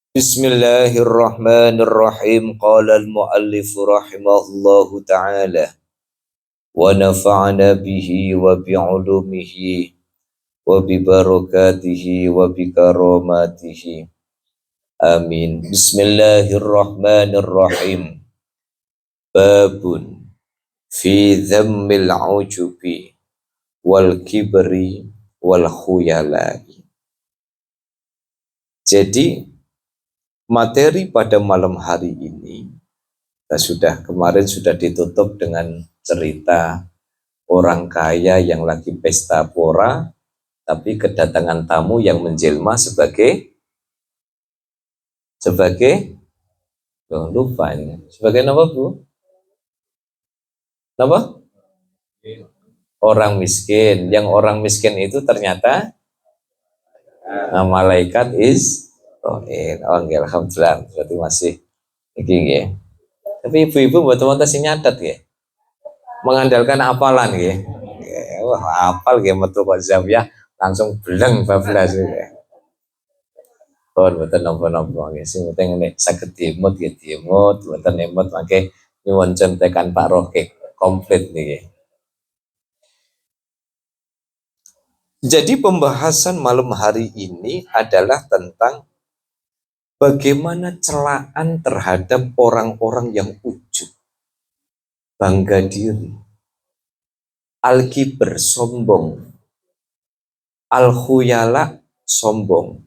Bismillahirrahmanirrahim. Qala al-muallif rahimahullahu ta'ala wa nafa'ana bihi wa bi'ulumihi wa bi barakatihi wa bi karamatihi. Amin. Bismillahirrahmanirrahim. Babun fi dhammil ujubi wal kibri wal khuyalai. Jadi materi pada malam hari ini kemarin sudah ditutup dengan cerita orang kaya yang lagi pesta pora, tapi kedatangan tamu yang menjelma sebagai lupa ini. Sebagai apa, Bu? Apa? Orang miskin. Yang orang miskin itu ternyata malaikat alhamdulillah, berarti masih iki ya. Tapi ibu-ibu buat teman-teman sing nyatet ya. Mengandalkan apalan ya. Wah, apal ya metu kok ya langsung beleng bablas ya. Pun mboten napa-napa nggih. Sing penting nek saged diemut ya diemut, mboten emut mangke nyuwun contekan Pak Rohik komplit niki. Jadi pembahasan malam hari ini adalah tentang bagaimana celaan terhadap orang-orang yang ujub, bangga diri, al-kibr sombong, al-khuyala sombong.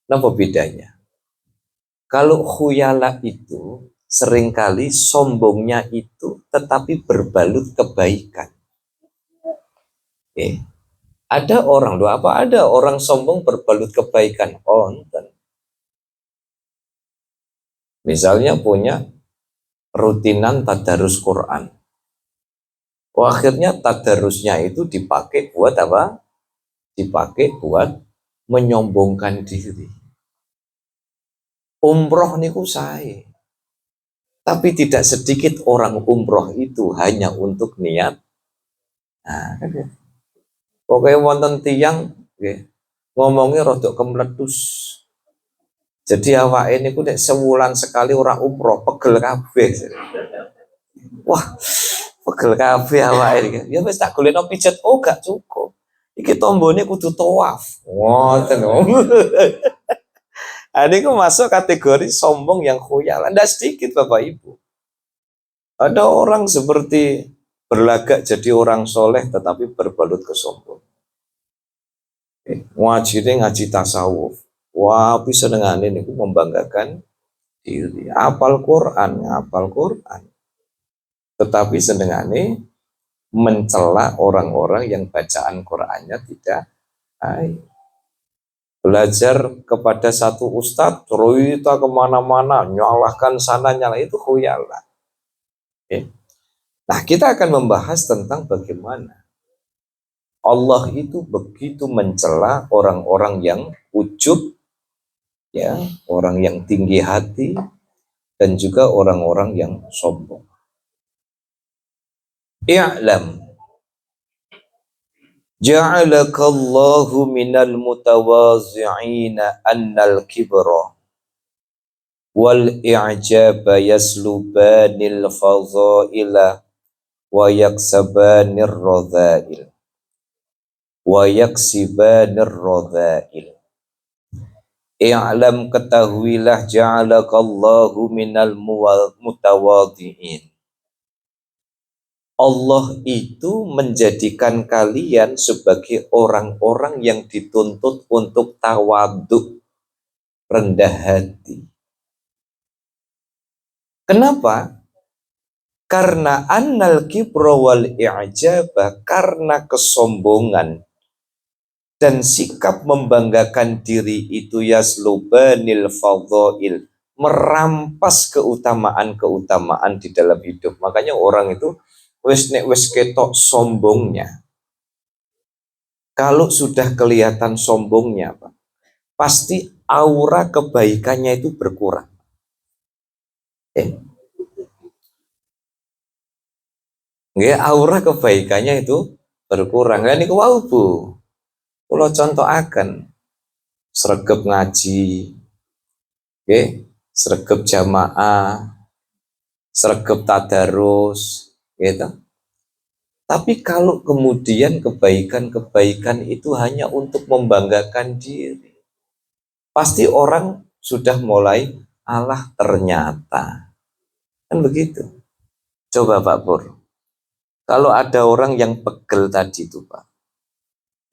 Apa bedanya? Kalau khuyala itu seringkali sombongnya itu tetapi berbalut kebaikan. Ada orang ada orang sombong berbalut kebaikan? Misalnya punya rutinan tadarus Quran. Akhirnya tadarusnya itu dipakai buat apa? Dipakai buat menyombongkan diri. Umroh niku sae. Tapi tidak sedikit orang umroh itu hanya untuk niat. Nah, kan ya. Pokoknya wonten tiyang ngomongnya rodok kemletus. Jadi awake niku nek sewulan sekali ora umroh pegel kabeh. Wah, pegel kabeh awake iki. Ya wis tak golekno pijet, gak cukup. Iki tombone kudu tawaf. Ngoten. Ini masuk kategori sombong yang khuyal. Anda sedikit Bapak Ibu. Ada orang seperti berlagak jadi orang soleh tetapi berbalut kesombongan. Ngaji tasawuf. Wah, bisa dengan ini membanggakan diri. Hafal Quran. Tetapi senengane mencela orang-orang yang bacaan Qurannya tidak baik. Belajar kepada satu ustadz, cerita kemana-mana, nyalahkan sana nyala, itu khuyala. Nah, kita akan membahas tentang bagaimana Allah itu begitu mencela orang-orang yang ujub, ya, orang yang tinggi hati, dan juga orang-orang yang sombong. I'lam ja'alakallahu minal mutawazi'ina annal kibra wal i'jaba yaslubanil fadhaila wa yaksabanir radha'il wa yaksibanir radha'il. I'lam, ketahuilah, ja'alakallahu minal mutawadhi'in. Allah itu menjadikan kalian sebagai orang-orang yang dituntut untuk tawadhu, rendah hati. Kenapa? Karena annal kibra wal i'jaba, karena kesombongan dan sikap membanggakan diri itu yaslubanil fadhail, merampas keutamaan-keutamaan di dalam hidup. Makanya orang itu wis ketok sombongnya. Kalau sudah kelihatan sombongnya, Pak, pasti aura kebaikannya itu berkurang. Aura kebaikannya itu berkurang. Lah niku wau, Bu. Kula contohaken sregep ngaji, Okay? Sregep jamaah, sregep tadarus, gitu. Tapi kalau kemudian kebaikan-kebaikan itu hanya untuk membanggakan diri, pasti orang sudah mulai alah ternyata. Kan begitu. Coba Pak Pur, kalau ada orang yang pegel tadi itu Pak,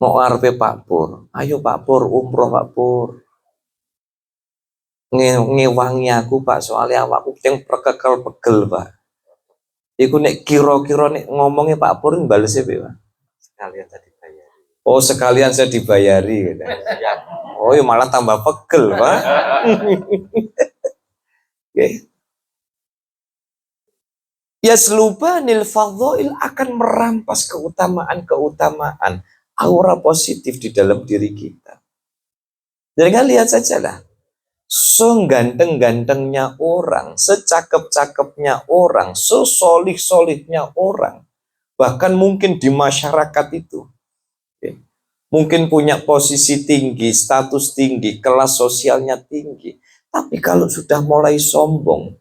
mau ngarepe Pak Pur, ayo Pak Pur, umroh Pak Pur. Ngewangi aku Pak, soalnya awakku yang perkekel pegel Pak. Iku nek kira-kira nek ngomongnya Pak Pur balesnya Pak. Sekalian tadi bayari. Oh sekalian saya dibayari gitu. Oh ya malah tambah pegel Pak. Okay. Yaslubanil fadhail akan merampas keutamaan-keutamaan aura positif di dalam diri kita. Jadi kan lihat saja lah, seganteng-gantengnya orang, secakep-cakepnya orang, sesolih-solihnya orang, bahkan mungkin di masyarakat itu, okay, mungkin punya posisi tinggi, status tinggi, kelas sosialnya tinggi, tapi kalau sudah mulai sombong,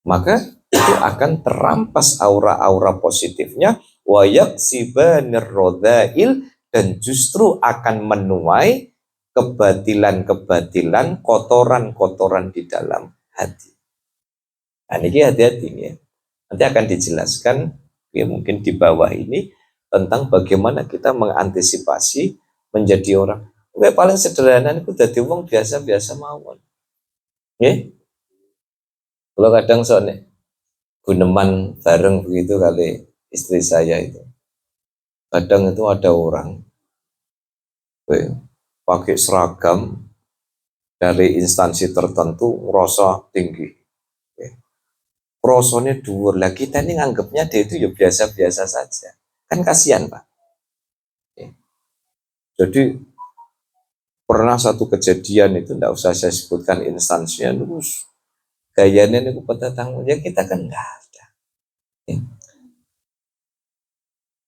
maka itu akan terampas aura-aura positifnya, wayak sibanir rodail, dan justru akan menuai kebatilan-kebatilan, kotoran-kotoran di dalam hati. Nah, ini hati-hati ya. Nanti akan dijelaskan ya, mungkin di bawah ini tentang bagaimana kita mengantisipasi menjadi orang. Oke, paling sederhana itu jadi wong biasa-biasa mawon. Ya. Kalau kadang soalnya guneman bareng begitu kali istri saya itu. Kadang itu ada orang pakai seragam dari instansi tertentu merasa tinggi. Prosonnya dhuwur. Lah kita ini nganggapnya dia itu ya biasa-biasa saja. Kan kasihan, Pak. Jadi pernah satu kejadian itu tidak usah saya sebutkan instansinya, terus gayanya ini kepada tanggung ya kita kan enggak ada.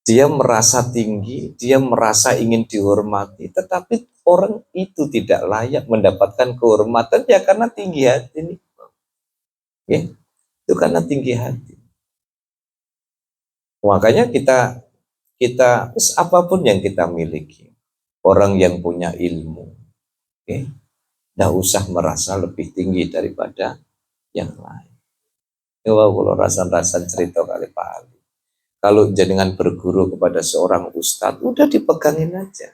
Dia merasa tinggi, dia merasa ingin dihormati, tetapi orang itu tidak layak mendapatkan kehormatan ya karena tinggi hati nih. Ya, itu karena tinggi hati. Makanya kita apapun yang kita miliki, orang yang punya ilmu, okay, tidak usah merasa lebih tinggi daripada yang lain. Coba kalau rasa-rasa cerita kali Pak Ali. Kalau jenengan berguru kepada seorang ustadz, udah dipegangin aja.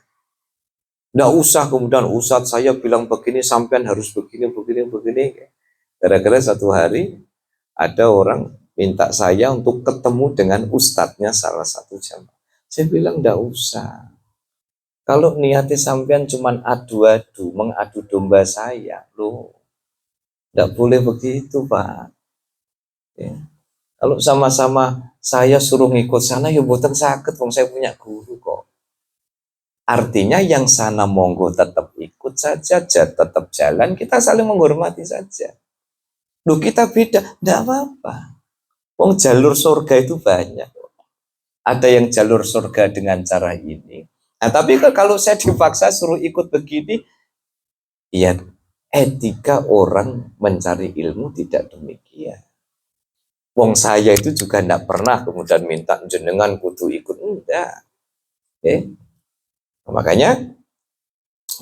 Nggak usah kemudian ustadz saya bilang begini, sampean harus begini. Gara-gara satu hari ada orang minta saya untuk ketemu dengan ustadznya salah satu jamaah. Saya bilang nggak usah. Kalau niatnya sampean cuman adu-adu, mengadu domba saya, loh, nggak boleh begitu Pak. Ya. Kalau sama-sama saya suruh ngikut sana, ya boten sakit, wong saya punya guru kok. Artinya yang sana monggo tetap ikut saja, tetap jalan, kita saling menghormati saja. Loh kita beda, enggak apa-apa. Wong jalur surga itu banyak. Ada yang jalur surga dengan cara ini. Nah tapi kalau saya dipaksa suruh ikut begini, ya etika orang mencari ilmu tidak demikian. Wong saya itu juga tidak pernah kemudian minta jenengan kudu ikut, enggak. Okay. Makanya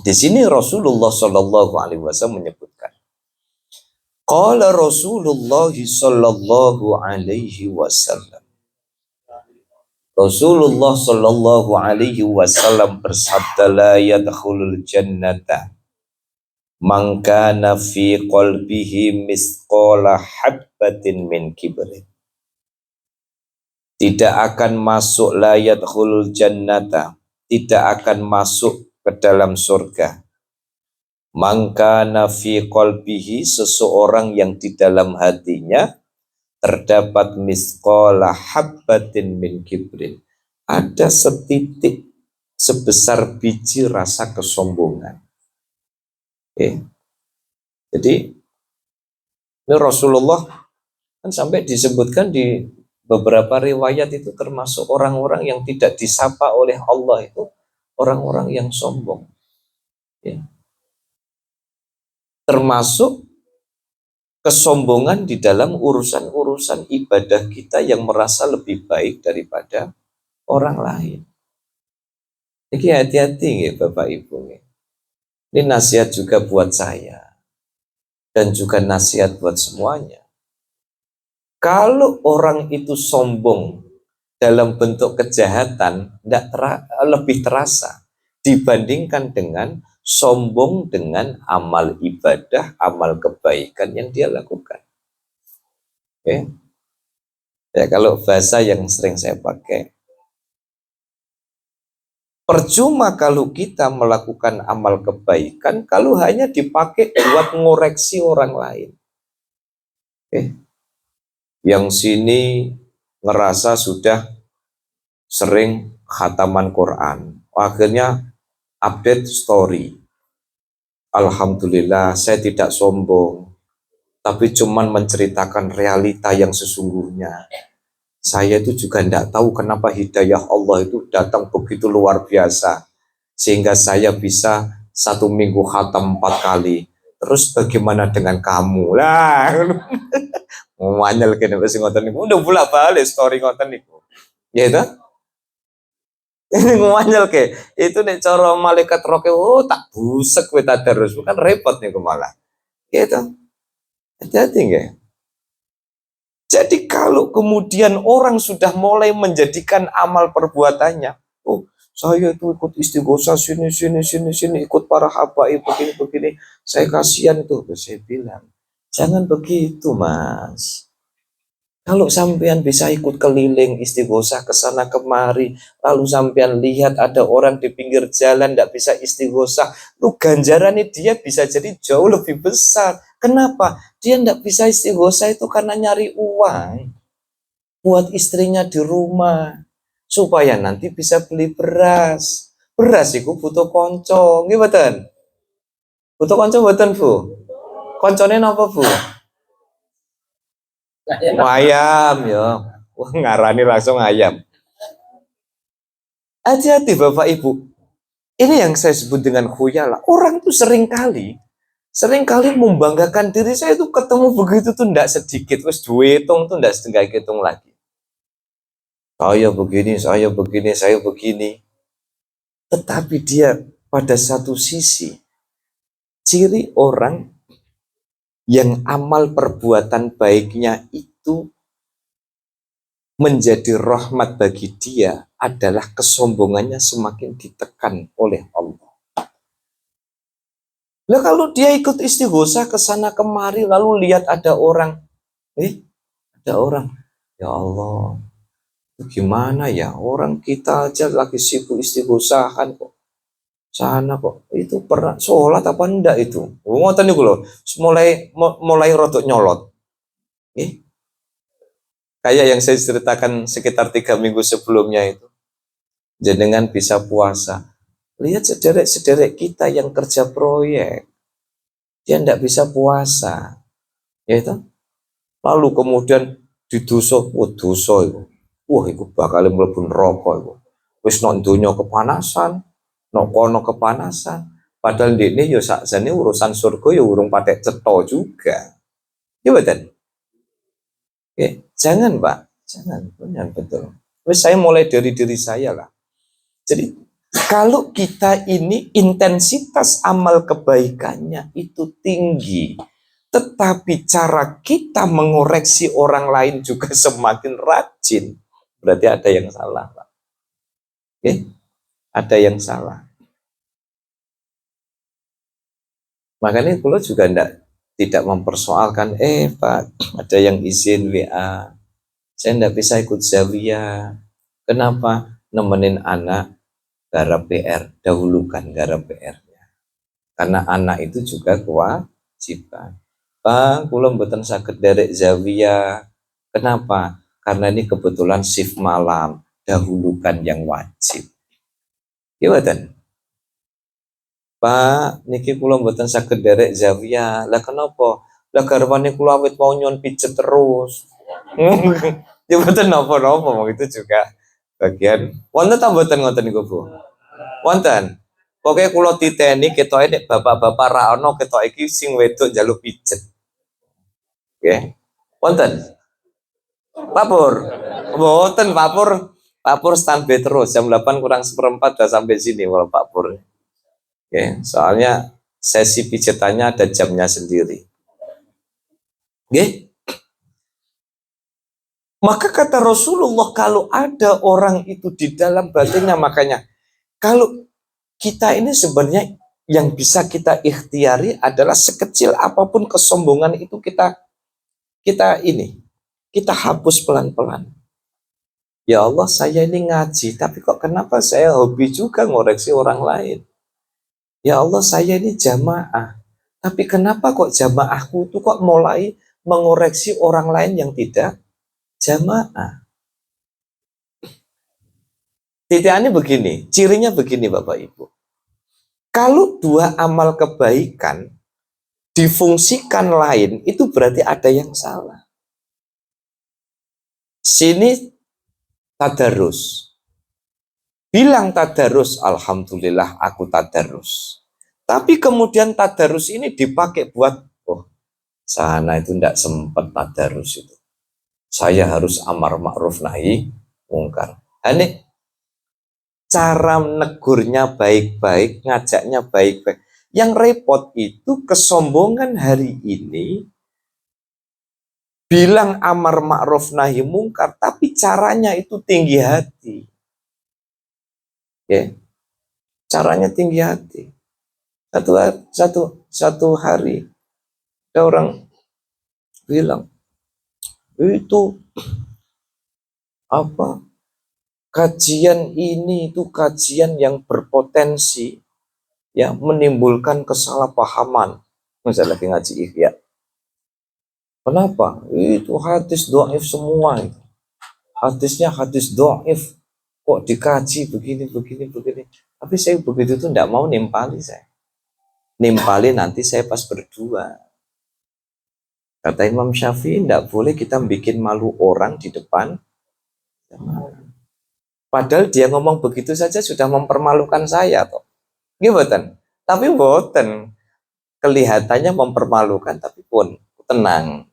di sini Rasulullah Shallallahu Alaihi Wasallam menyebutkan, qala Rasulullah Shallallahu Alaihi Wasallam, Rasulullah Shallallahu Alaihi Wasallam bersabda, la yadkhulul jannata man kana fi qalbihi misqala habbatin min kibrin. Tidak akan masuk, la yadkhulul jannata, tidak akan masuk ke dalam surga, man kana fi qalbihi, seseorang yang di dalam hatinya terdapat misqala habbatin min kibrin, ada setitik sebesar biji rasa kesombongan. Okay. Jadi ini Rasulullah kan sampai disebutkan di beberapa riwayat itu termasuk orang-orang yang tidak disapa oleh Allah itu orang-orang yang sombong. Ya. termasuk kesombongan di dalam urusan-urusan ibadah kita yang merasa lebih baik daripada orang lain. Jadi hati-hati ya Bapak Ibu. Ini nasihat juga buat saya dan juga nasihat buat semuanya. Kalau orang itu sombong dalam bentuk kejahatan, lebih terasa dibandingkan dengan sombong dengan amal ibadah, amal kebaikan yang dia lakukan. Oke. Ya, kalau bahasa yang sering saya pakai, percuma kalau kita melakukan amal kebaikan kalau hanya dipakai buat ngoreksi orang lain. Oke. Yang sini ngerasa sudah sering khataman Quran, akhirnya update story. Alhamdulillah, saya tidak sombong, tapi cuman menceritakan realita yang sesungguhnya. Saya itu juga tidak tahu kenapa hidayah Allah itu datang begitu luar biasa, sehingga saya bisa 1 minggu khatam 4 kali. Terus bagaimana dengan kamu? Lah, nganyel kene wis ngoten niku. Udah bolak-balik story ngoten niku. Ya itu. Ini nganyel ke. Itu nek cara malaikat roke, oh tak busek kowe tadarus. Bukan repot niku malah. Ya itu. Hati-hati nggih. Jadi kalau kemudian orang sudah mulai menjadikan amal perbuatannya, oh saya itu ikut istighosah sini ikut para habaib begini, saya kasihan tuh. Saya bilang, jangan begitu Mas. Kalau sampean bisa ikut keliling istighosah ke sana kemari, lalu sampean lihat ada orang di pinggir jalan tidak bisa istighosah, lu ganjarannya dia bisa jadi jauh lebih besar. Kenapa? Dia tidak bisa istighosah itu karena nyari uang buat istrinya di rumah, supaya nanti bisa beli beras. Beras itu butuh konco, gimana? Butuh konco buatan Bu? Koncone apa Bu? Ayam ya. Wah, ngarani langsung ayam. Hati-hati Bapak Ibu. Ini yang saya sebut dengan khuyala. Orang tuh seringkali membanggakan diri. Saya tuh ketemu begitu tuh ndak sedikit. Wes duitong tuh ndak setengah hitung lagi. Saya begini, saya begini, saya begini. Tetapi dia pada satu sisi, ciri orang yang amal perbuatan baiknya itu menjadi rahmat bagi dia adalah kesombongannya semakin ditekan oleh Allah. Lah kalau dia ikut istighosah ke sana kemari lalu lihat ada orang, ya Allah, gimana ya orang kita aja lagi sibuk istighosahan kok. Sana kok itu pernah sholat apa enggak itu? Ngoten niku lho, mulai rodok nyolot. Kayak yang saya ceritakan sekitar 3 minggu sebelumnya itu. Jenengan bisa puasa. Lihat sederek-sederek kita yang kerja proyek. Dia enggak bisa puasa. Ya itu. Lalu kemudian didosa, dosa itu. Wah, itu bakal mlebu neraka itu. Wis nok donya kepanasan, nok kono kepanasan. Padahal ini yo sakjane urusan surga yo urung patek cetha juga. Ya betul. Oke, jangan Pak, jangan betul. Wis saya mulai dari diri saya lah. Jadi kalau kita ini intensitas amal kebaikannya itu tinggi, tetapi cara kita mengoreksi orang lain juga semakin rajin, berarti ada yang salah Pak. Oke, ada yang salah. Makanya kalau juga tidak mempersoalkan, Pak, ada yang izin WA, saya tidak bisa ikut zawiyah. Kenapa? Nemenin anak garap PR, dahulukan garap PR-nya. Karena anak itu juga kewajiban. Pak, kula mboten saged derek zawiyah. Kenapa? Karena ini kebetulan shift malam, dahulukan yang wajib. Gimana? Pak, niki kula mboten saged derek zawiyah. Lah kenapa? Lah garwane kula awit mau nyon pijet terus. Ya mboten napa-napa, itu juga bagian. Wonten ta mboten ngoten niku, Bu? Wonten. Pokoknya kalau titeni kita ini bapak-bapak ra ono kita iki sing wedok njaluk pijet. Oke. Wonten. Papur. Mboten papur. Papur standby terus jam 8 kurang seperempat udah sampai sini kalau papur. Oke, soalnya sesi pijetannya ada jamnya sendiri. Oke. Maka kata Rasulullah, kalau ada orang itu di dalam batinnya, makanya kalau kita ini sebenarnya yang bisa kita ikhtiari adalah sekecil apapun kesombongan itu kita hapus pelan-pelan. Ya Allah, saya ini ngaji, tapi kok kenapa saya hobi juga ngoreksi orang lain? Ya Allah, saya ini jamaah, tapi kenapa kok jamaahku itu kok mulai mengoreksi orang lain yang tidak jamaah? Titiknya begini, cirinya begini Bapak Ibu. Kalau dua amal kebaikan difungsikan lain, itu berarti ada yang salah. Sini tadarus. Bilang tadarus, alhamdulillah aku tadarus. Tapi kemudian tadarus ini dipakai buat, oh sana itu tidak sempat tadarus itu. Saya harus amar ma'ruf nahi mungkar. Ini cara negurnya baik-baik, ngajaknya baik-baik. Yang repot itu kesombongan hari ini, bilang amar ma'ruf nahi mungkar, tapi caranya itu tinggi hati. Ya, caranya tinggi hati. Satu hari ada orang bilang, itu apa? Kajian ini itu kajian yang berpotensi ya menimbulkan kesalahpahaman. Misalnya lagi ngaji Ihya. Kenapa? Itu hadis dhaif semua itu. Hadisnya hadis dhaif. Kok dikaji begini. Tapi saya begitu tuh tidak mau nimpali saya. Nimpali nanti saya pas berdua. Kata Imam Syafi'i, tidak boleh kita bikin malu orang di depan. Padahal dia ngomong begitu saja sudah mempermalukan saya toh. Gimana? Tapi boten. Kelihatannya mempermalukan, tapi pun tenang.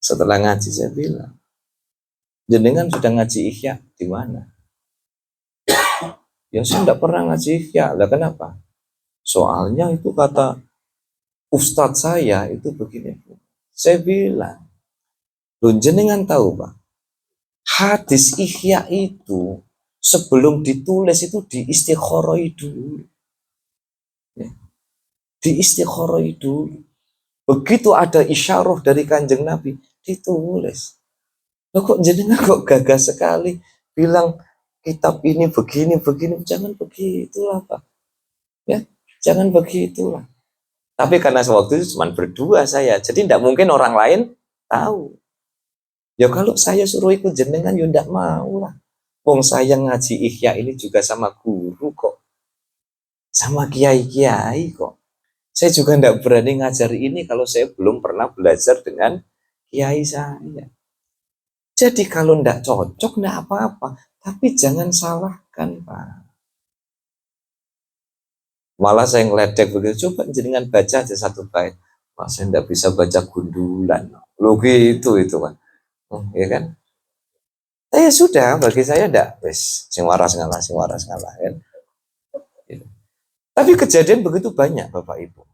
Setelah ngaji saya bilang, jenengan sudah ngaji Ihya di mana? Ya saya tidak pernah ngaji Ihya. Lah kenapa? Soalnya itu kata ustadz saya itu begini. Saya bilang, loh jenengan tahu Pak, hadis Ihya itu sebelum ditulis itu diistikharoi dulu. Ya. Diistikharoi dulu. Begitu ada isyarah dari Kanjeng Nabi, ditulis. Loh kok jenengan kok gagah sekali bilang kitab ini begini, jangan begitulah Pak. Ya, jangan begitulah. Tapi karena sewaktu itu cuma berdua saya, jadi tidak mungkin orang lain tahu. Ya kalau saya suruh ikut jenengan, ya tidak mau lah. Wong saya ngaji Ihya ini juga sama guru kok. Sama kiai-kiai kok. Saya juga tidak berani ngajar ini kalau saya belum pernah belajar dengan kiai saya. Jadi kalau tidak cocok, tidak apa-apa. Tapi jangan salahkan, Pak. Malah saya ngeledek begitu, coba jenengan baca aja satu bait. Mas saya tidak bisa baca gundulan. Loh gitu itu Pak. Ya kan? Ya sudah, bagi saya tidak. Wes, sing waras ngalah kan. Gitu. Tapi kejadian begitu banyak Bapak Ibu.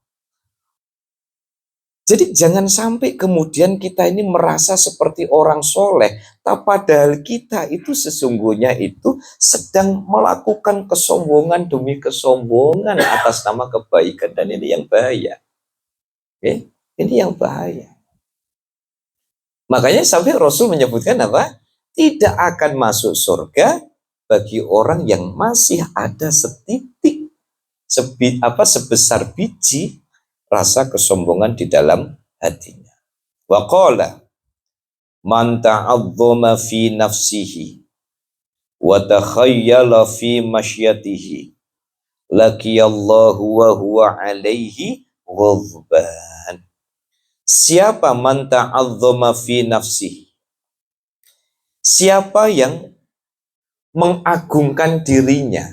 Jadi jangan sampai kemudian kita ini merasa seperti orang soleh, padahal kita itu sesungguhnya itu sedang melakukan kesombongan demi kesombongan atas nama kebaikan, dan ini yang bahaya. Oke? Ini yang bahaya. Makanya sampai Rasul menyebutkan apa? Tidak akan masuk surga bagi orang yang masih ada setitik sebesar biji rasa kesombongan di dalam hatinya. Wa qala man ta'azzama fi nafsihi wa takhayyala fi masyatihi laqiyallahu wa huwa alaihi ghadban. Siapa man ta'azzama fi nafsihi? Siapa yang mengagungkan dirinya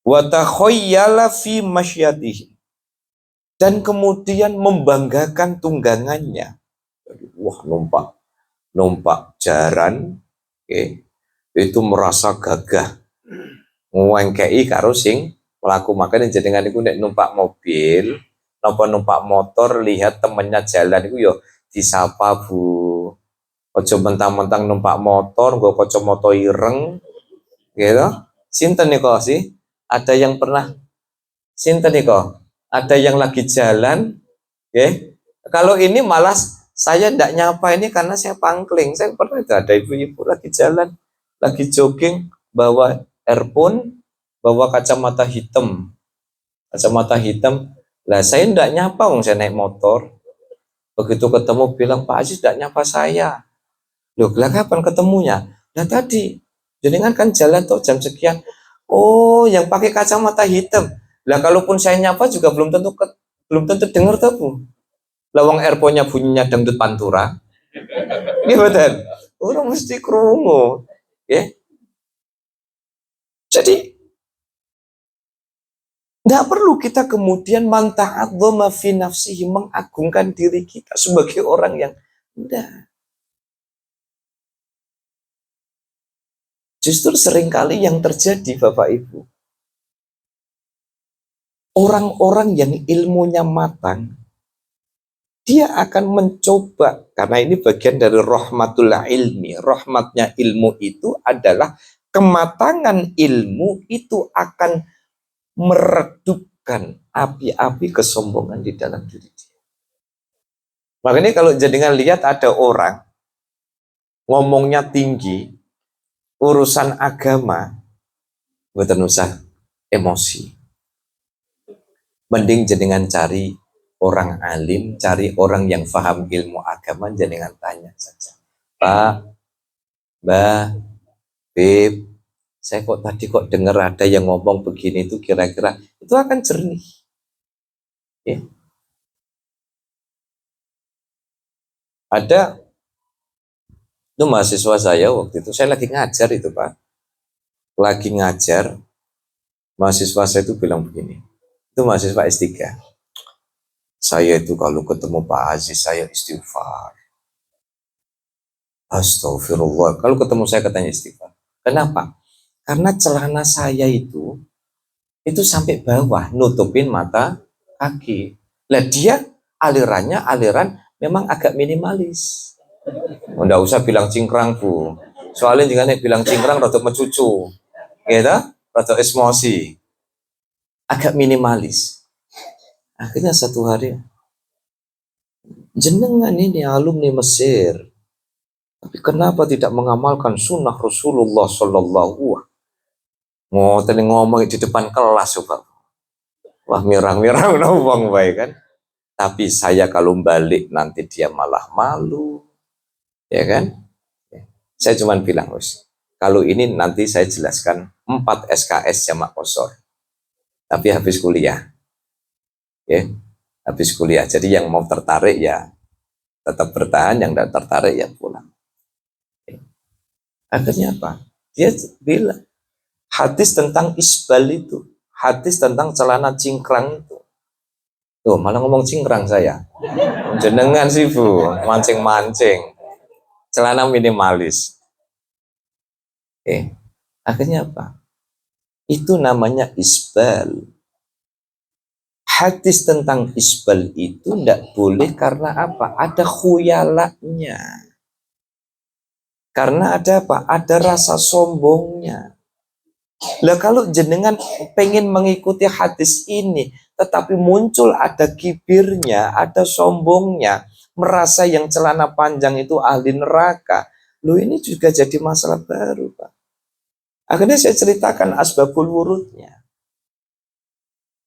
wa takhayyala fi masyatihi, dan kemudian membanggakan tunggangannya. Wah, numpak jaran, itu merasa gagah ngwengkei karo sing pelaku. Makanya jenengan iku nek numpak mobil napa numpak motor, lihat temennya jalan iku yo disapa, Bu. Ojo mentang-mentang numpak motor nggo kacamata ireng gitu. Sinten nih kok sih? Ada yang pernah sinten nih kok? Ada yang lagi jalan, kalau ini malah saya ndak nyapa ini karena saya pangkling. Saya pernah itu ada ibu-ibu lagi jalan, lagi jogging, bawa earphone, bawa kacamata hitam. Kacamata hitam. Lah saya ndak nyapa, saya naik motor. Begitu ketemu bilang, Pak Aziz ndak nyapa saya. Loh, lah kapan ketemunya? Nah tadi, jenengan kan jalan tuh jam sekian. Oh, yang pakai kacamata hitam. Lah kalaupun saya nyapa juga belum tentu dengar tuh, Bu. Lawang earphone-nya bunyinya dangdut pantura. Ini betul. Orang mesti krungu. Ya. Jadi tidak perlu kita kemudian manta'adzama fi nafsihi, mengagungkan diri kita sebagai orang yang tidak. Justru seringkali yang terjadi Bapak Ibu, orang-orang yang ilmunya matang, dia akan mencoba, karena ini bagian dari rahmatul ilmi. Rahmatnya ilmu itu adalah kematangan ilmu itu akan meredupkan api-api kesombongan di dalam diri dia. Makanya kalau jenengan lihat ada orang ngomongnya tinggi, urusan agama, mboten usah emosi. Mending jenengan cari orang alim, cari orang yang paham ilmu agama, jenengan tanya saja. Pak, Mbak, Beb, saya tadi dengar ada yang ngomong begini, itu kira-kira itu akan jernih. Ya. Ada itu mahasiswa saya waktu itu, saya lagi ngajar itu Pak, lagi ngajar, mahasiswa saya itu bilang begini, itu mahasiswa S3, saya itu kalau ketemu Pak Aziz saya istighfar, astagfirullah, kalau ketemu saya katanya istighfar. Kenapa? Karena celana saya itu sampai bawah, nutupin mata kaki. Lah dia alirannya aliran memang agak minimalis. Nggak usah bilang cingkrang, Bu. Soalnya jangan bilang cingkrang rada mencucu. Gitu? Rada emosi. Agak minimalis. Akhirnya satu hari, jenengan ini alumni Mesir, tapi kenapa tidak mengamalkan sunnah Rasulullah Sallallahu Alaihi ngomong di depan kelas, coba. Wah, mirang-mirang ngomong baik kan. Tapi saya kalau balik nanti dia malah malu, ya kan? Saya cuma bilang, kalau ini nanti saya jelaskan 4 SKS jamak qasar. Tapi habis kuliah, ya, habis kuliah. Jadi yang mau tertarik ya tetap bertahan, yang tidak tertarik ya pulang. Ya. Akhirnya apa? Dia bilang hadis tentang isbal itu, hadis tentang celana cingkrang itu. Tuh, malah ngomong cingkrang saya. Jenengan sih, Bu, mancing-mancing. Celana minimalis. Akhirnya apa? Itu namanya isbal. Hadis tentang isbal itu tidak boleh karena apa? Ada khuyalaknya. Karena ada apa? Ada rasa sombongnya. Lah kalau jenengan pengen mengikuti hadis ini, tetapi muncul ada kibirnya, ada sombongnya, merasa yang celana panjang itu ahli neraka, lo ini juga jadi masalah baru, Pak. Akhirnya saya ceritakan asbabul wurudnya.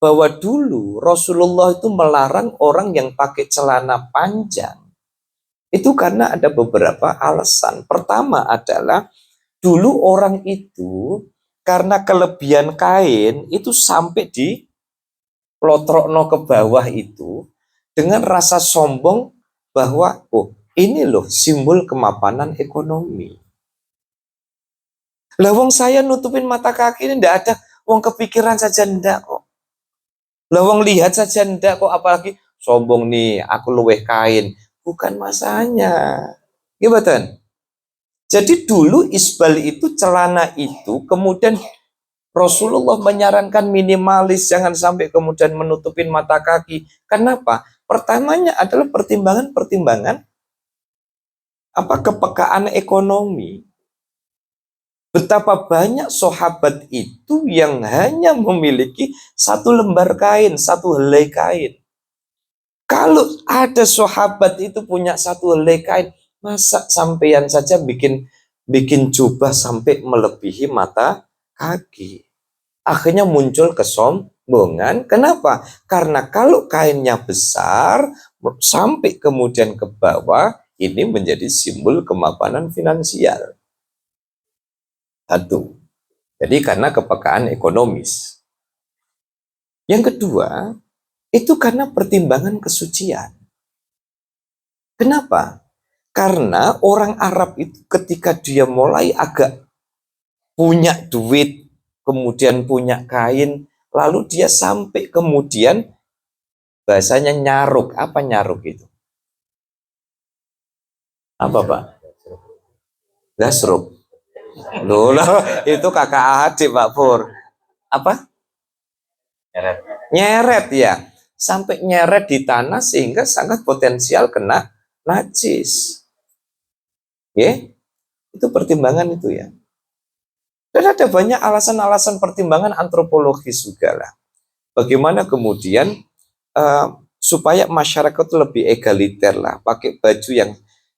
Bahwa dulu Rasulullah itu melarang orang yang pakai celana panjang. Itu karena ada beberapa alasan. Pertama adalah dulu orang itu karena kelebihan kain itu sampai di lotrokno ke bawah itu dengan rasa sombong bahwa ini loh simbol kemapanan ekonomi. Lawang saya nutupin mata kaki ini tidak ada. Wong kepikiran saja ndak kok. Lah wong lihat saja ndak kok, apalagi sombong nih, aku luweh kain. Bukan masanya. Gimana? Jadi dulu isbal itu, celana itu, kemudian Rasulullah menyarankan minimalis, jangan sampai kemudian menutupin mata kaki. Kenapa? Pertamanya adalah pertimbangan-pertimbangan kepekaan ekonomi. Betapa banyak sahabat itu yang hanya memiliki satu lembar kain, satu helai kain. Kalau ada sahabat itu punya satu helai kain, masa sampean saja bikin jubah sampai melebihi mata kaki. Akhirnya muncul kesombongan. Kenapa? Karena kalau kainnya besar sampai kemudian ke bawah, ini menjadi simbol kemapanan finansial. Satu. Jadi karena kepekaan ekonomis. Yang kedua, itu karena pertimbangan kesucian. Kenapa? Karena orang Arab itu ketika dia mulai agak punya duit, kemudian punya kain, lalu dia sampai kemudian bahasanya nyaruk. Apa nyaruk itu? Apa Pak? Gasruk. Loh, itu kakak adik Pak Pur. Apa? Nyeret. Nyeret ya. Sampai nyeret di tanah sehingga sangat potensial kena najis. Ya, itu pertimbangan itu ya. Dan ada banyak alasan-alasan pertimbangan antropologis juga lah. Bagaimana kemudian supaya masyarakat itu lebih egaliter lah, pakai baju yang...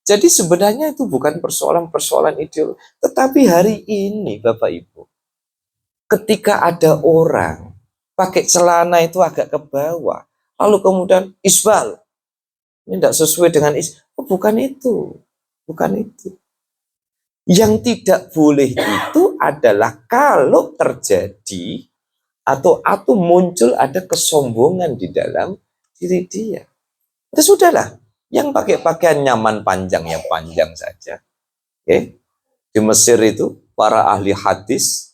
Jadi sebenarnya itu bukan persoalan-persoalan ideologi. Tetapi hari ini Bapak Ibu, ketika ada orang pakai celana itu agak ke bawah, lalu kemudian isbal, ini tidak sesuai dengan bukan itu. Bukan itu. Yang tidak boleh itu adalah kalau terjadi atau muncul ada kesombongan di dalam diri dia. Itu sudahlah. Yang pakai pakaian nyaman panjang ya panjang saja. Okay. Di Mesir itu para ahli hadis,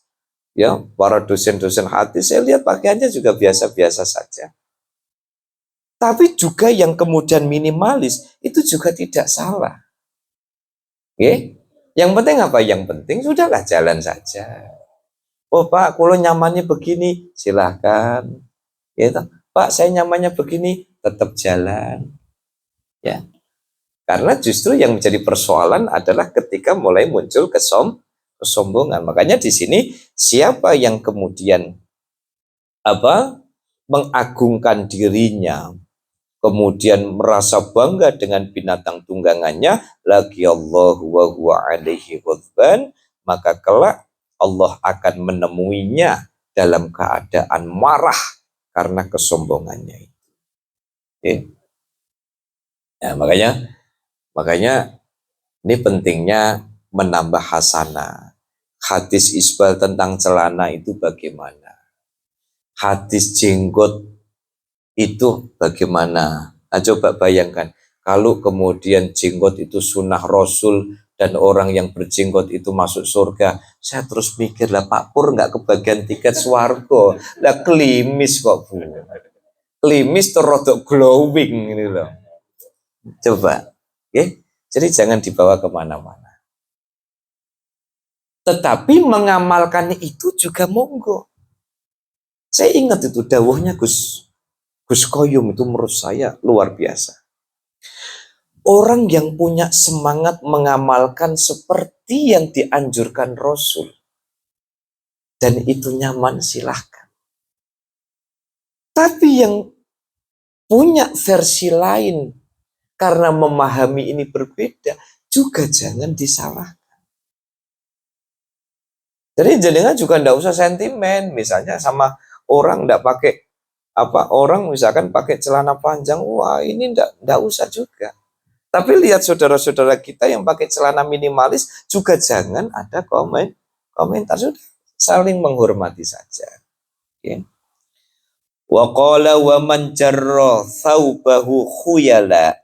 ya para dosen-dosen hadis, saya lihat pakaiannya juga biasa-biasa saja. Tapi juga yang kemudian minimalis itu juga tidak salah. Okay. Yang penting apa? Yang penting sudahlah jalan saja. Oh Pak, kalau nyamannya begini, silahkan. Ya, Pak, saya nyamannya begini, tetap jalan. Ya, karena justru yang menjadi persoalan adalah ketika mulai muncul kesombongan. Makanya di sini siapa yang kemudian mengagungkan dirinya, kemudian merasa bangga dengan binatang tunggangannya, lagi Allahu wa huwa alaihi ghadban, maka kelak Allah akan menemuinya dalam keadaan marah karena kesombongannya itu. Okay. Ya, makanya ini pentingnya menambah hasanah. Hadis isbal tentang celana itu bagaimana? Hadis jenggot itu bagaimana? Nah, coba bayangkan, kalau kemudian jenggot itu sunnah Rasul dan orang yang berjenggot itu masuk surga, saya terus mikir lah Pak Pur nggak kebagian tiket swarga, lah klimis kok Bu, klimis terrodok glowing ini loh. Coba, okay? Jadi jangan dibawa kemana-mana. Tetapi mengamalkan itu juga monggo. Saya ingat itu dawuhnya Gus Koyum itu menurut saya luar biasa. Orang yang punya semangat mengamalkan seperti yang dianjurkan Rasul dan itu nyaman silahkan. Tapi yang punya versi lain karena memahami ini berbeda juga jangan disalahkan. Jadi jenengan juga ndak usah sentimen, misalnya sama orang ndak pakai orang misalkan pakai celana panjang, wah ini ndak usah juga. Tapi lihat saudara-saudara kita yang pakai celana minimalis juga jangan ada komentar, sudah saling menghormati saja. Okay. Wa qala wa man jarra thawbahu khuyala.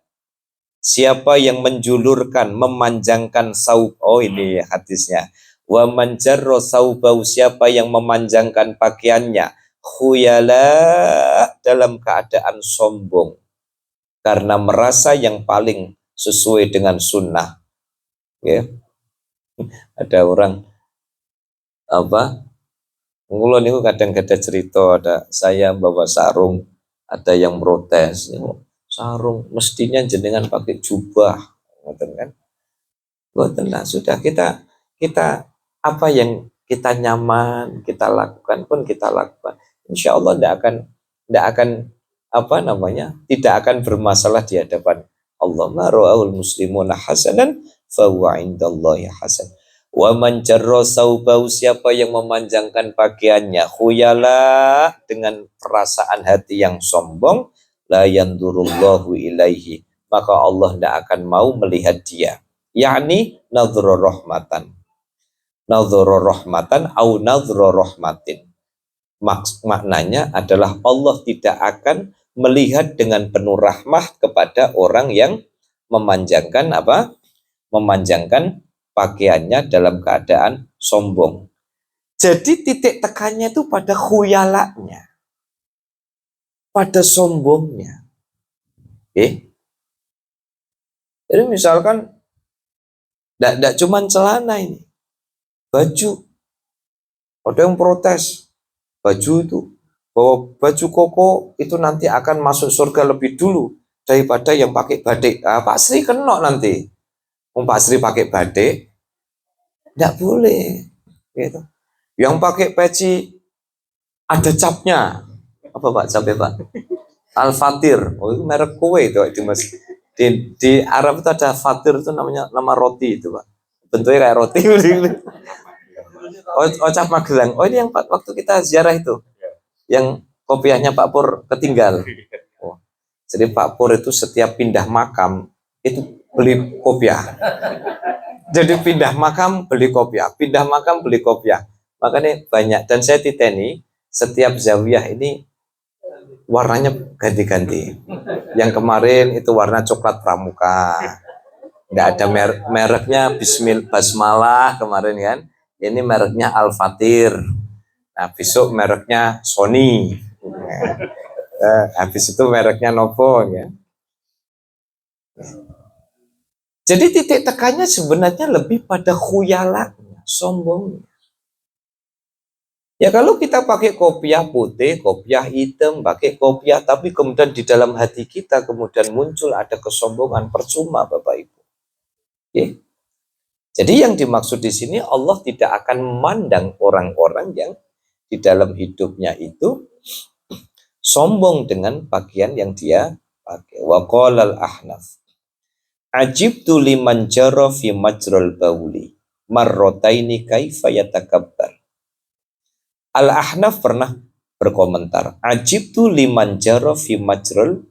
Siapa yang menjulurkan, memanjangkan saub, oh ini hadisnya. Wa man jarra saubau, siapa yang memanjangkan pakaiannya, khuyala, dalam keadaan sombong, karena merasa yang paling sesuai dengan sunnah. Ya. Ada orang apa? Ngulon itu kadang ada cerita, ada saya bawa sarung, ada yang protes, sarung mestinya jenengan pakai jubah, kan? Lah sudah, kita apa yang kita nyaman kita lakukan pun kita lakukan. Insya Allah tidak akan apa namanya, tidak akan bermasalah di hadapan Allah. Ma ra'aul muslimuna hasanan fa huwa indallahi hasan. Wa man jarra saubau, siapa yang memanjangkan pakaiannya, khuyala, dengan perasaan hati yang sombong, la yandurullahu ilaihi, maka Allah tidak akan mau melihat dia. Yakni nadhra rahmatan au nadhra rahmatin. Maknanya adalah Allah tidak akan melihat dengan penuh rahmah kepada orang yang memanjangkan apa? Memanjangkan pakaiannya dalam keadaan sombong. Jadi titik tekannya itu pada khuyalanya, pada sombongnya. Jadi misalkan tidak cuma celana ini, baju. Ada yang protes, baju itu, bahwa baju koko itu nanti akan masuk surga lebih dulu daripada yang pakai batik. Pak Sri kena nanti. Pak Sri pakai batik, tidak boleh. Gitu. Yang pakai peci ada capnya. Apa Pak capnya Pak? Al-Fatir. Oh itu merek kue itu Mas. Di Arab itu ada fatir, itu namanya nama roti itu Pak. Bentuknya kayak roti. Cap Magelang. Oh ini yang waktu kita ziarah itu, yang kopiahnya Pak Pur ketinggal. Oh, jadi Pak Pur itu setiap pindah makam itu beli kopiah. Jadi pindah makam beli kopiah, pindah makam beli kopiah. Makanya banyak. Dan saya titeni setiap zawiyah ini warnanya ganti-ganti. Yang kemarin itu warna coklat pramuka. Nggak ada mereknya Basmalah kemarin kan. Ini mereknya Al-Fatir. Nah, besok mereknya Sony. Habis itu mereknya Novo ya. Jadi titik tekannya sebenarnya lebih pada khuyalanya, sombongnya. Ya kalau kita pakai kopiah putih, kopiah hitam, pakai kopiah, tapi kemudian di dalam hati kita kemudian muncul ada kesombongan, percuma Bapak Ibu. Oke. Jadi yang dimaksud di sini, Allah tidak akan memandang orang-orang yang di dalam hidupnya itu sombong dengan pakaian yang dia pakai. Wa qalal ahnaf, ajibtu liman jara fi majral bauli marrataini kaifa yatakabbar. Al-Ahnaf pernah berkomentar, ajibtu liman jara fi majral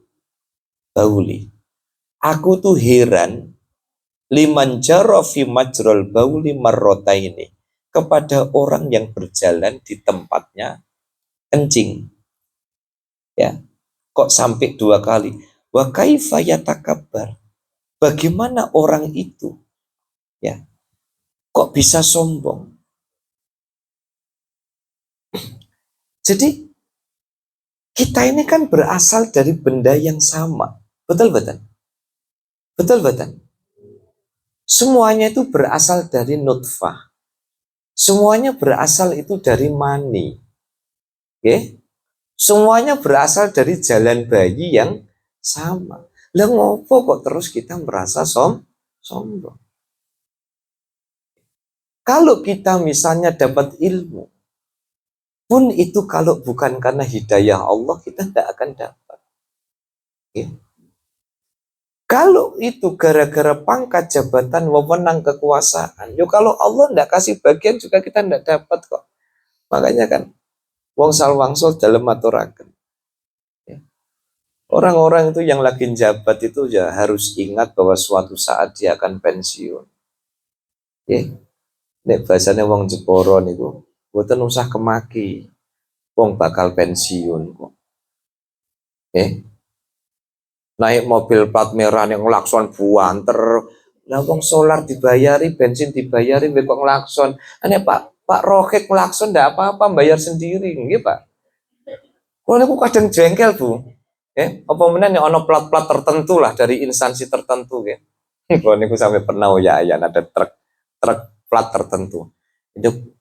bauli. Aku tuh heran, liman jara fi majral bauli marrataini, kepada orang yang berjalan di tempatnya kencing. Ya, kok sampai 2 kali. Wa kaifa yatakabbar. Bagaimana orang itu? Ya. Kok bisa sombong? Jadi kita ini kan berasal dari benda yang sama. Betul betul. Betul betul. Semuanya itu berasal dari nutfah. Semuanya berasal itu dari mani. Oke? Semuanya berasal dari jalan bayi yang sama. Lah ngopo kok terus kita merasa sombong? Kalau kita misalnya dapat ilmu, pun itu kalau bukan karena hidayah Allah, kita tidak akan dapat. Ya. Kalau itu gara-gara pangkat jabatan, wewenang, kekuasaan, yo kalau Allah tidak kasih bagian juga kita tidak dapat kok. Makanya kan, wong salwangsul dalam maturaken. Ya. Orang-orang itu yang lagi jabat itu ya harus ingat bahwa suatu saat dia akan pensiun. Ya. Nek bahasanya wong Jeporo niku, boten usah kemaki. Wong bakal pensiun kok. Naik mobil plat merah yang lakson buanter, Lah wong solar dibayari, bensin dibayari, kok ngelakson. Aneh Pak Rohek ngelakson ndak apa-apa, bayar sendiri, nggih Pak. Kalau aku kadang jengkel Bu. Apa meneh ono plat-plat tertentu lah dari instansi tertentu ya. Kalau niku sampai pernah ya ada truk plat tertentu. Itu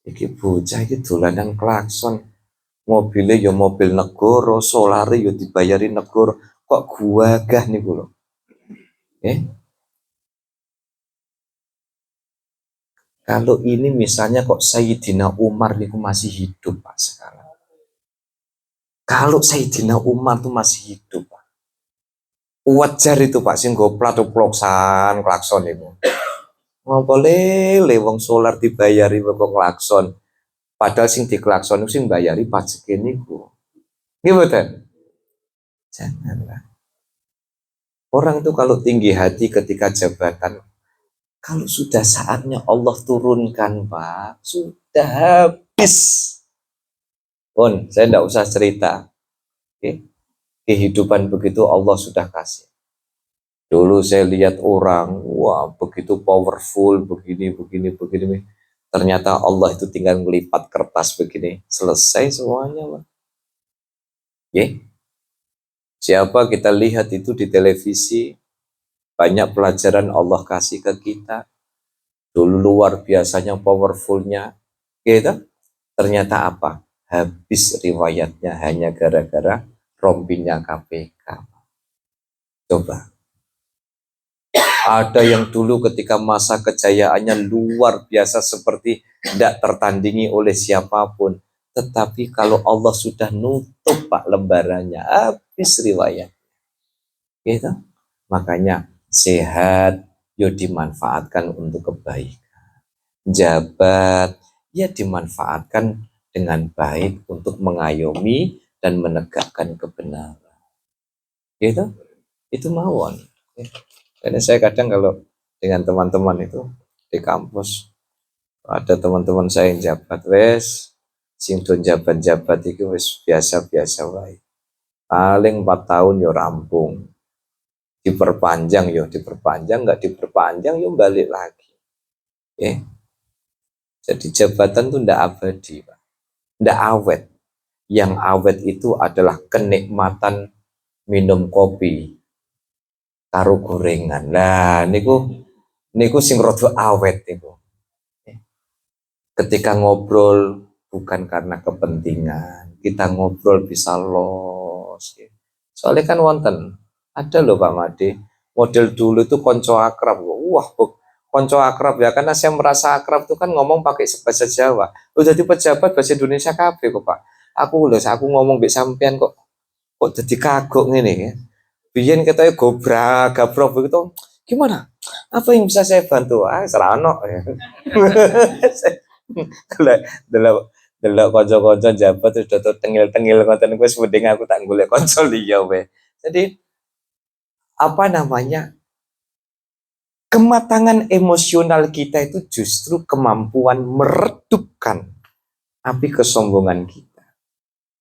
iki bocah iki dolanan klakson. Mobilnya ya mobil negara, solare ya dibayari negara. Kok gua gah niku lho. Kalau ini misalnya kok Sayyidina Umar niku masih hidup Pak sekarang. Kalau Sayyidina Umar tuh masih hidup Pak. Wajar itu Pak sing go plat-ploksan klakson itu. Mau boleh lewong solar dibayari kok klakson. Padahal sing diklakson sing bayari pajak niku. Nggih mboten? Janganlah. Orang itu kalau tinggi hati ketika jabatan, kalau sudah saatnya Allah turunkan Pak, sudah habis. Pun, saya tidak usah cerita. Okay? Kehidupan begitu Allah sudah kasih. Dulu saya lihat orang, wah begitu powerful, begini. Ternyata Allah itu tinggal melipat kertas begini, selesai semuanya. Pak. Yeah. Siapa kita lihat itu di televisi, banyak pelajaran Allah kasih ke kita. Dulu luar biasanya powerfulnya, gitu. Ternyata apa? Habis riwayatnya hanya gara-gara rompinya KPK. Coba. Ada yang dulu ketika masa kejayaannya luar biasa seperti tidak tertandingi oleh siapapun. Tetapi kalau Allah sudah nutup Pak lembarannya, habis riwayat. Gitu. Makanya sehat, yo dimanfaatkan untuk kebaikan. Jabat, ya dimanfaatkan dengan baik untuk mengayomi dan menegakkan kebenaran. Gitu. Itu mawon. Karena saya kadang kalau dengan teman-teman itu di kampus ada teman-teman saya yang jabat wes sing don jabat-jabat itu wes biasa-biasa wae. Paling 4 tahun yo rampung. Diperpanjang yo diperpanjang, nggak diperpanjang yo balik lagi. Jadi jabatan tuh ndak abadi, Pak. Ndak awet. Yang awet itu adalah kenikmatan minum kopi karo gorengan. Nah, niku sing rada awet niku. Ketika ngobrol bukan karena kepentingan, kita ngobrol bisa los. Soalnya kan wonten, ada loh Pak Made, model dulu itu konco akrab. Wah, konco akrab ya, karena saya merasa akrab itu kan ngomong pakai bahasa Jawa. Udah jadi pejabat bahasa Indonesia kabeh kok Pak. Aku ngomong mbek sampean kok jadi kagok ngene ya. Biyen katanya gobrak, gabrok begitu. Gimana? Apa yang bisa saya bantu? Serano ya. Delok delok kanca-kanca jabat sudah tuh tengil-tengil ngoten kuwi mending aku tak golek kanca liya we. Jadi apa namanya? Kematangan emosional kita itu justru kemampuan meredupkan api kesombongan kita.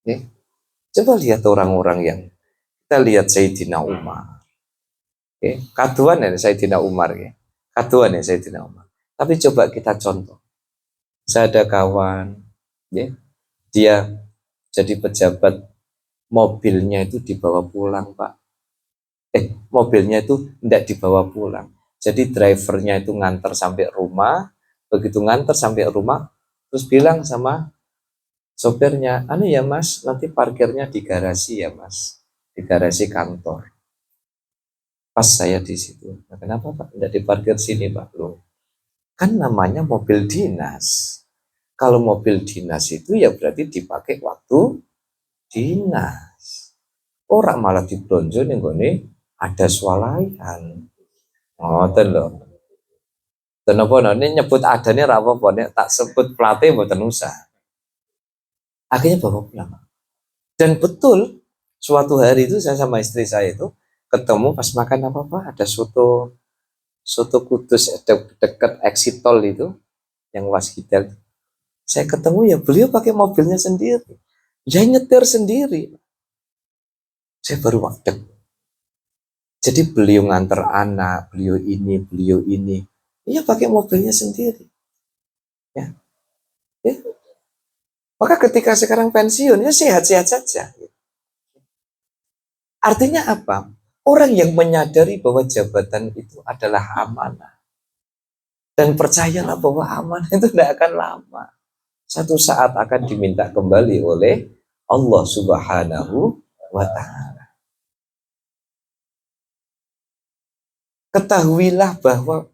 Ya. Coba lihat orang-orang yang kita lihat Sayyidina Umar. Ya. Kaduan ya Sayyidina Umar ya. Kaduan ya Sayyidina Umar. Tapi coba kita contoh. Saya ada kawan, ya, dia jadi pejabat, mobilnya itu dibawa pulang Pak. Mobilnya itu tidak dibawa pulang. Jadi drivernya itu nganter sampai rumah, begitu nganter sampai rumah, terus bilang sama sopirnya, anu ya Mas, nanti parkirnya di garasi ya Mas, di garasi kantor. Pas saya di situ, nah, kenapa Pak? Tidak diparkir sini Pak? Loh, kan namanya mobil dinas. Kalau mobil dinas itu ya berarti dipakai waktu dinas. Orang malah diblonjo nih gue ada swalayan. Ngoten lho. Kenapa ini nyebut adanya apa tak sebut plate mboten usah. Akhirnya bawa pulang. Dan betul suatu hari itu saya sama istri saya itu ketemu pas makan apa ada soto Kudus dekat exit tol itu yang waskitel. Saya ketemu ya beliau pakai mobilnya sendiri. Ya nyetir sendiri. Saya baru waktu. Jadi beliau nganter anak, beliau ini. Iya pakai mobilnya sendiri. Ya. Ya. Maka ketika sekarang pensiun, ya sehat-sehat saja. Artinya apa? Orang yang menyadari bahwa jabatan itu adalah amanah. Dan percayalah bahwa amanah itu tidak akan lama. Satu saat akan diminta kembali oleh Allah Subhanahu wa Ta'ala. Ketahuilah bahwa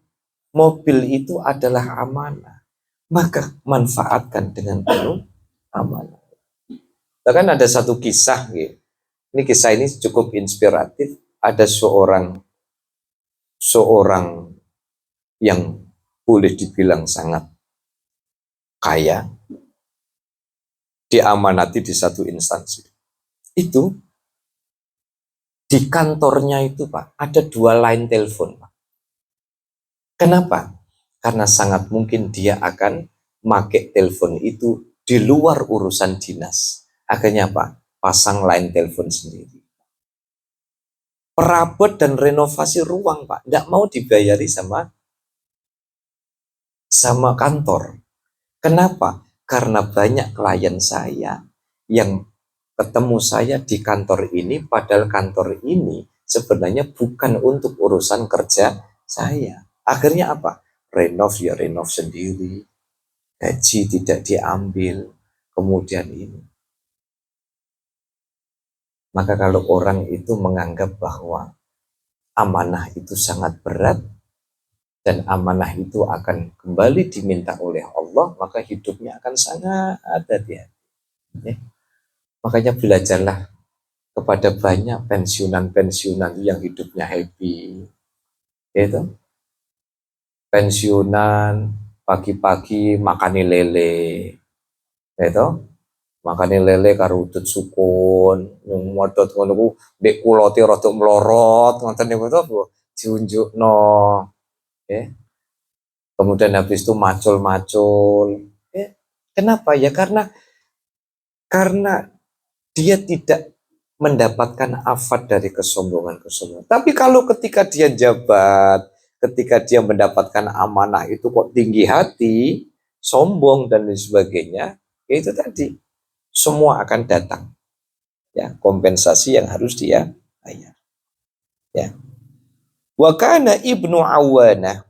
mobil itu adalah amanah. Maka manfaatkan dengan penuh amanah. Bahkan ada satu kisah, gitu. Ini kisah ini cukup inspiratif. Ada seorang yang boleh dibilang sangat kaya, diamanati di satu instansi. Itu di kantornya itu Pak, ada 2 line telepon Pak. Kenapa? Karena sangat mungkin dia akan pakai telepon itu di luar urusan dinas. Akhirnya Pak, pasang line telepon sendiri. Perabot dan renovasi ruang Pak, tidak mau dibayari sama kantor. Kenapa? Karena banyak klien saya yang ketemu saya di kantor ini, padahal kantor ini sebenarnya bukan untuk urusan kerja saya. Akhirnya apa? Renov ya renov sendiri, gaji tidak diambil, kemudian ini. Maka kalau orang itu menganggap bahwa amanah itu sangat berat, dan amanah itu akan kembali diminta oleh Allah, maka hidupnya akan sangat hati-hati. Ya. Makanya belajarlah kepada banyak pensiunan-pensiunan yang hidupnya happy. Gitu. Pensiunan pagi-pagi makani lele. Gitu. Makani lele karo udut sukun, modot ngono ku ndek kulote rada mlorot ngoten niku to diunjukno. Ya. Kemudian habis itu macul-macul. Ya. Kenapa ya? Karena dia tidak mendapatkan afat dari kesombongan-kesombongan. Tapi kalau ketika dia jabat, ketika dia mendapatkan amanah itu kok tinggi hati, sombong dan lain sebagainya, ya itu tadi semua akan datang. Ya, kompensasi yang harus dia bayar. Ya. Wa kana Ibnu Awana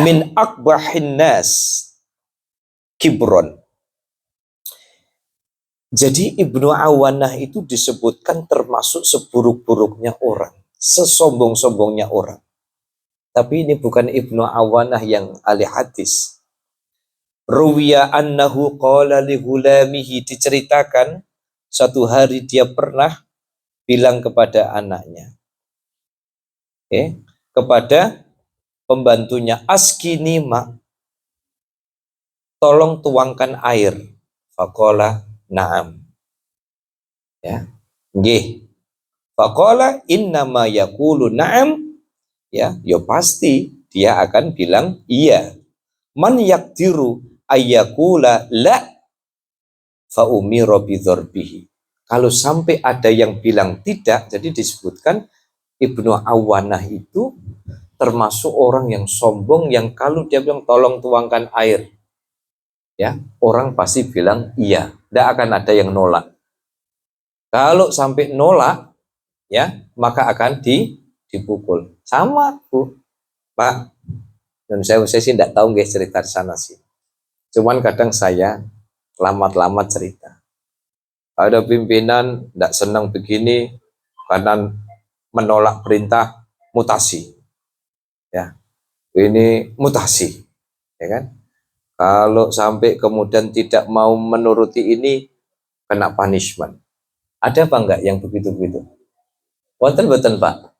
min akbahin nas kibron. Jadi Ibnu Awanah itu disebutkan termasuk seburuk-buruknya orang, sesombong-sombongnya orang. Tapi ini bukan Ibnu Awanah yang ahli hadis. Ruwiya annahu qala li gulamihi, diceritakan satu hari dia pernah bilang kepada anaknya, kepada pembantunya, askini ma, tolong tuangkan air. Faqala na'am. Ya. Nggih. Faqala innama yaqulu na'am. Ya pasti dia akan bilang iya. Man yaqdiru ayyakula la fa umira bidzarbihi. Kalau sampai ada yang bilang tidak, jadi disebutkan Ibnu Awanah itu termasuk orang yang sombong, yang kalau dia bilang tolong tuangkan air, ya orang pasti bilang iya, tidak akan ada yang nolak. Kalau sampai nolak, ya maka akan dipukul. Sama Bu, Pak. Dan saya sih tidak tahu nggak cerita di sana sih. Cuman kadang saya lama-lama cerita. Ada pimpinan tidak senang begini karena menolak perintah mutasi. Ya, ini mutasi, ya kan? Kalau sampai kemudian tidak mau menuruti ini, kena punishment. Ada apa enggak yang begitu-begitu? Wonten boten Pak?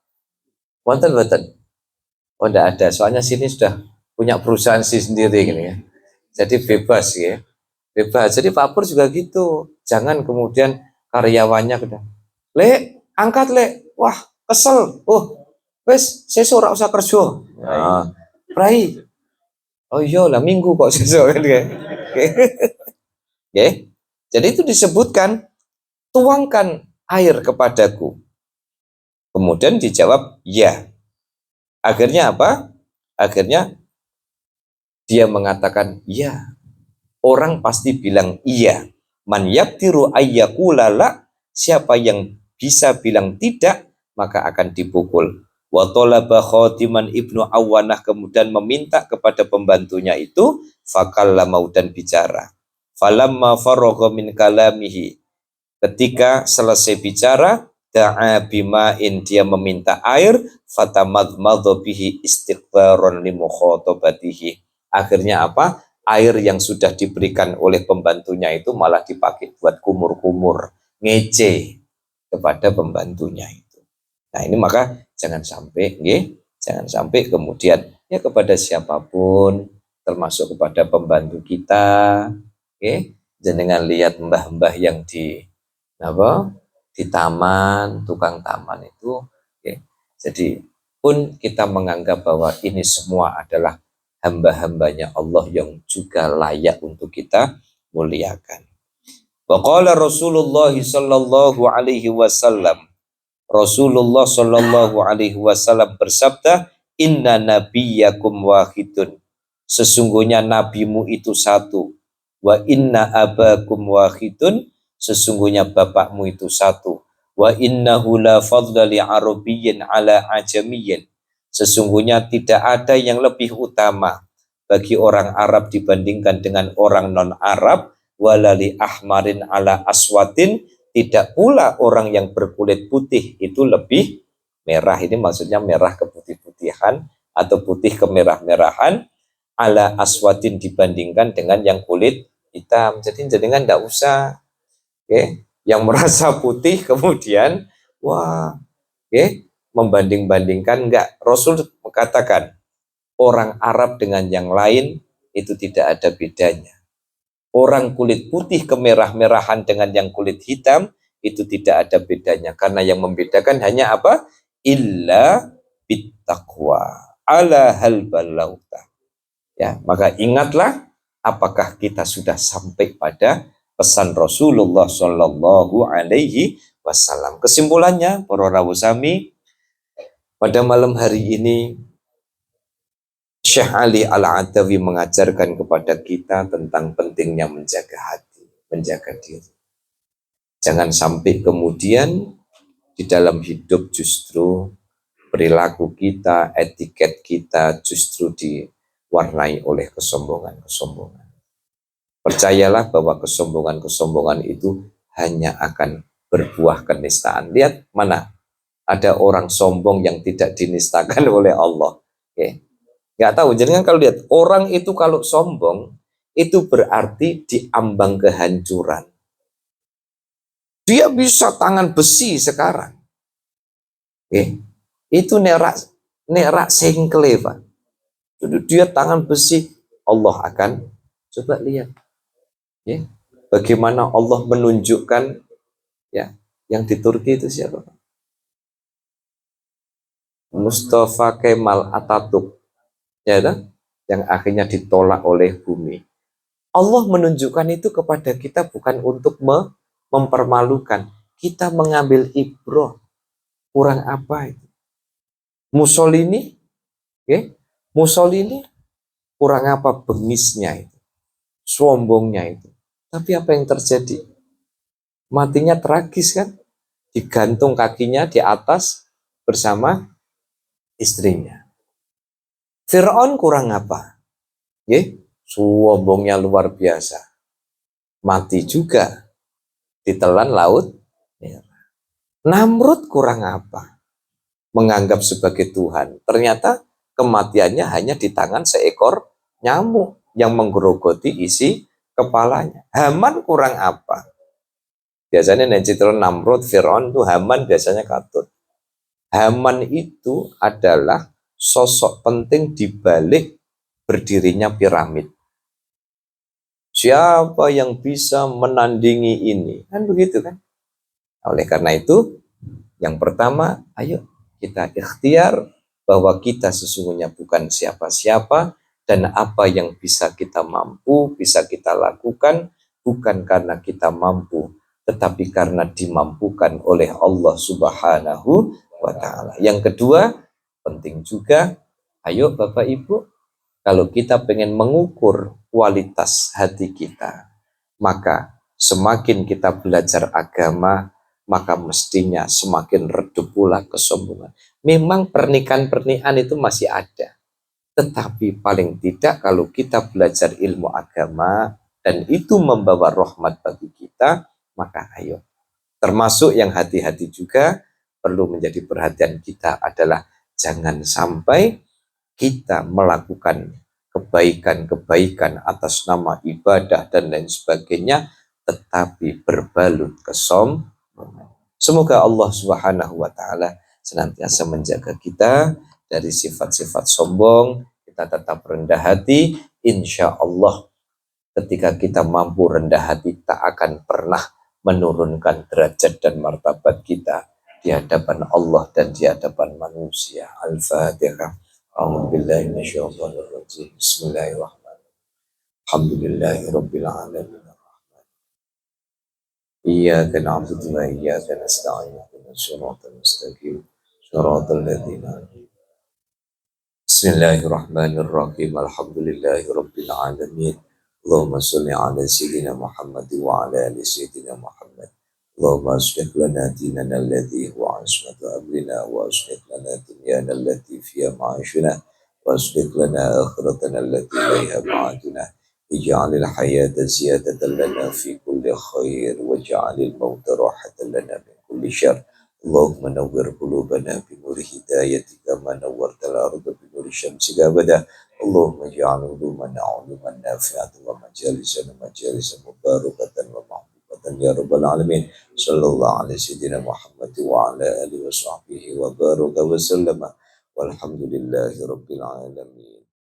Wonten boten? Oh enggak ada, soalnya sini sudah punya perusahaan sendiri gini ya. Jadi bebas ya. Bebas. Jadi Pak Pur juga gitu. Jangan kemudian karyawannya udah, "Lek, angkat Lek." Wah, kesel. Oh, wes sesuk ora usah kerja. Nah, Prai. Oh iya lah minggu kok sesuk kan. Oke. Jadi itu disebutkan tuangkan air kepadaku. Kemudian dijawab ya. Akhirnya apa? Akhirnya dia mengatakan ya. Orang pasti bilang iya. Man yaktiru ayyakula la, siapa yang bisa bilang tidak maka akan dipukul. Wa talaba Khatiman ibnu Awanah, kemudian meminta kepada pembantunya itu, fakallama, dan bicara. Falamma faragha min kalamihi, ketika selesai bicara, da'a bima'in, dia meminta air, fatamadmadha bihi istighfaron limukhatabatihi. Akhirnya apa? Air yang sudah diberikan oleh pembantunya itu malah dipakai buat kumur-kumur, ngece kepada pembantunya itu. Nah, ini maka jangan sampai, jangan sampai kemudian ya kepada siapapun, termasuk kepada pembantu kita, jangan lihat mbah-mbah yang di taman, tukang taman itu, jadi pun kita menganggap bahwa ini semua adalah hamba-hambanya Allah yang juga layak untuk kita muliakan. Wa qala Rasulullah sallallahu alaihi wasallam, Rasulullah sallallahu alaihi wasallam bersabda, inna nabiyyakum wahidun, sesungguhnya nabimu itu satu, wa inna abakum wahidun, sesungguhnya bapakmu itu satu, wa innahu la fadla li arabiyyin ala ajamiyyin, sesungguhnya tidak ada yang lebih utama bagi orang Arab dibandingkan dengan orang non-Arab, walali ahmarin ala aswatin, tidak pula orang yang berkulit putih itu lebih merah, ini maksudnya merah keputih-putihan atau putih kemerah-merahan, ala aswatin, dibandingkan dengan yang kulit hitam. Jadi jangan tidak usah yang merasa putih kemudian wah membanding-bandingkan, enggak. Rasul mengatakan orang Arab dengan yang lain itu tidak ada bedanya. Orang kulit putih kemerah-merahan dengan yang kulit hitam itu tidak ada bedanya, karena yang membedakan hanya apa? Illa bittaqwa ala hal balauta. Ya, maka ingatlah apakah kita sudah sampai pada pesan Rasulullah Shallallahu Alaihi Wasallam. Kesimpulannya, para rawuh sami, pada malam hari ini Syekh Ali Al-Adawi mengajarkan kepada kita tentang pentingnya menjaga hati, menjaga diri. Jangan sampai kemudian di dalam hidup justru perilaku kita, etiket kita justru diwarnai oleh kesombongan-kesombongan. Percayalah bahwa kesombongan-kesombongan itu hanya akan berbuah kenistaan. Lihat mana ada orang sombong yang tidak dinistakan oleh Allah. Nggak tahu, jadi kan kalau lihat orang itu kalau sombong itu berarti diambang kehancuran. Dia bisa tangan besi sekarang. Itu nerak sengkle, Pak. Dia tangan besi, Allah akan coba lihat. Bagaimana Allah menunjukkan yang di Turki itu siapa? Mustafa Kemal Atatürk, yang akhirnya ditolak oleh bumi. Allah menunjukkan itu kepada kita bukan untuk mempermalukan, kita mengambil ibrah. Kurang apa itu? Mussolini, Mussolini kurang apa bengisnya itu, sombongnya itu. Tapi apa yang terjadi? Matinya tragis kan? Digantung kakinya di atas bersama istrinya. Fir'aun kurang apa? Sombongnya luar biasa. Mati juga ditelan laut. Namrud kurang apa? Menganggap sebagai Tuhan. Ternyata kematiannya hanya di tangan seekor nyamuk yang menggerogoti isi kepalanya. Haman kurang apa? Biasanya necitron Namrud, Fir'aun itu Haman biasanya katut. Haman itu adalah sosok penting di balik berdirinya piramid. Siapa yang bisa menandingi ini? Kan begitu kan? Oleh karena itu, yang pertama, ayo kita ikhtiar bahwa kita sesungguhnya bukan siapa-siapa, dan apa yang bisa kita mampu, bisa kita lakukan, bukan karena kita mampu, tetapi karena dimampukan oleh Allah Subhanahu wa ta'ala. Yang kedua, penting juga, ayo Bapak Ibu, kalau kita pengen mengukur kualitas hati kita, maka semakin kita belajar agama, maka mestinya semakin redup pula kesombongan. Memang pernikahan-pernikahan itu masih ada, tetapi paling tidak kalau kita belajar ilmu agama dan itu membawa rahmat bagi kita, maka ayo. Termasuk yang hati-hati juga perlu menjadi perhatian kita adalah jangan sampai kita melakukan kebaikan-kebaikan atas nama ibadah dan lain sebagainya, tetapi berbalut kesombongan. Semoga Allah Subhanahu wa Ta'ala senantiasa menjaga kita dari sifat-sifat sombong. Kita tetap rendah hati. Insya Allah, ketika kita mampu rendah hati, tak akan pernah menurunkan derajat dan martabat kita di hadapan Allah dan di hadapan manusia. Al-Fatihah. A'udzubillahi minasyaitonir rajim. Bismillahirrahmanirrahim. Alhamdulillahirabbil alamin. Iyyaka na'budu wa iyyaka nasta'in. Ihdinas siratal mustaqim. Shiratal ladzina Bismillahirrahmanirrahim. Alhamdulillahirabbil alamin. Allahumma shalli ala sayyidina Muhammad wa ala ali sayyidina Muhammad. Allahumma aslih lana dinana alladhi huwa ismatu amrina wa aslih lana dunyana allati fiha ma'ashuna wa aslih lana akhiratana allati ilayha ma'aduna. Ij'alil hayata ziyadatan lana fi kulli khair waj'alil mauta rahatan lana min kulli syarr. Allahumma nawwir qulubana bi nuri hidayatika ma nawwartal arda bi nuri syamsika abada. Allahumma ja'al ulumana uluman nafi'atan wa majalisana majalisan mubarakatan wa mahbubatan ya rabbal alamin. Sallallahu alaihi sayyidina Muhammad wa ala alihi wa sahbihi wa baraka wa sallama walhamdulillahi rabbil alamin.